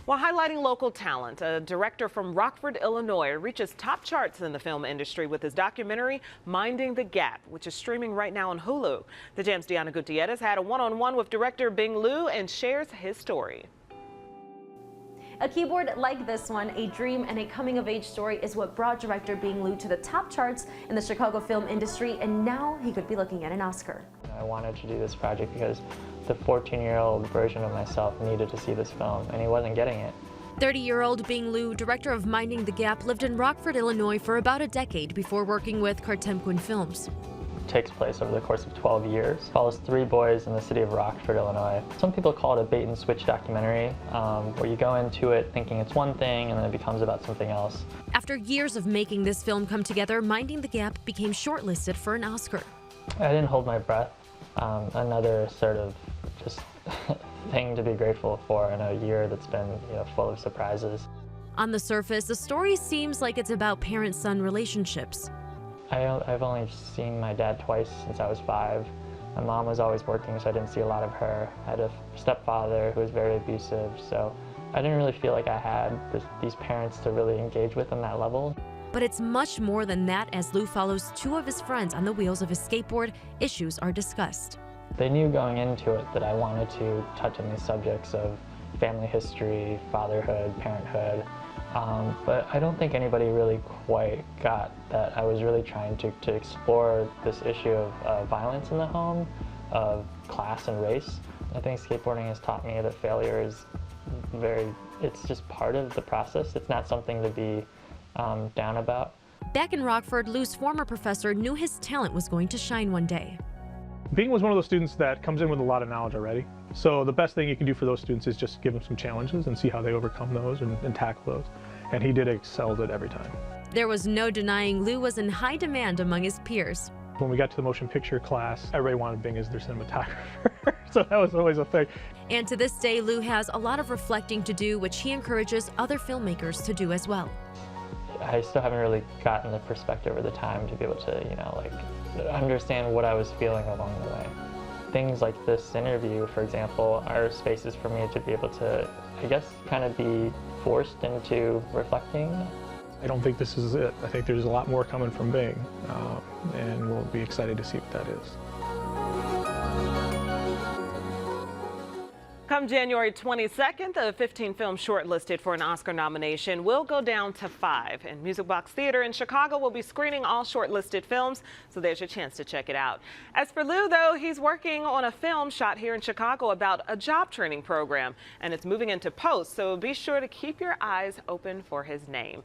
While highlighting local talent, a director from Rockford, Illinois, reaches top charts in the film industry with his documentary, Minding the Gap, which is streaming right now on Hulu. The Jam's Deanna Gutierrez had a one-on-one with director Bing Lui and shares his story. A keyboard like this one, a dream and a coming-of-age story, is what brought director Bing Lui to the top charts in the Chicago film industry, and now he could be looking at an Oscar. I wanted to do this project because the 14-year-old version of myself needed to see this film, and he wasn't getting it. 30-year-old Bing Lui, director of Minding the Gap, lived in Rockford, Illinois for about a decade before working with Cartemquin Films. It takes place over the course of 12 years. It follows 3 boys in the city of Rockford, Illinois. Some people call it a bait-and-switch documentary, where you go into it thinking it's one thing and then it becomes about something else. After years of making this film come together, Minding the Gap became shortlisted for an Oscar. I didn't hold my breath. Another sort of just thing to be grateful for in a year that's been full of surprises. On the surface, the story seems like it's about parent-son relationships. I've only seen my dad twice since I was 5. My mom was always working, so I didn't see a lot of her. I had a stepfather who was very abusive, so I didn't really feel like I had these parents to really engage with on that level. But it's much more than that. As Lou follows 2 of his friends on the wheels of his skateboard, issues are discussed. They knew going into it that I wanted to touch on these subjects of family history, fatherhood, parenthood, but I don't think anybody really quite got that I was really trying to explore this issue of violence in the home, of class and race. I think skateboarding has taught me that failure is it's just part of the process. It's not something to be down about. Back in Rockford, Lou's former professor knew his talent was going to shine one day. Bing was one of those students that comes in with a lot of knowledge already. So the best thing you can do for those students is just give them some challenges and see how they overcome those and tackle those. And he excelled at every time. There was no denying Lou was in high demand among his peers. When we got to the motion picture class, everybody wanted Bing as their cinematographer. So that was always a thing. And to this day, Lou has a lot of reflecting to do, which he encourages other filmmakers to do as well. I still haven't really gotten the perspective or the time to be able to, understand what I was feeling along the way. Things like this interview, for example, are spaces for me to be able to, I guess, kind of be forced into reflecting. I don't think this is it. I think there's a lot more coming from Bing, and we'll be excited to see what that is. Come January 22nd, the 15 films shortlisted for an Oscar nomination will go down to 5. And Music Box Theater in Chicago will be screening all shortlisted films, so there's your chance to check it out. As for Lou, though, he's working on a film shot here in Chicago about a job training program, and it's moving into post, so be sure to keep your eyes open for his name.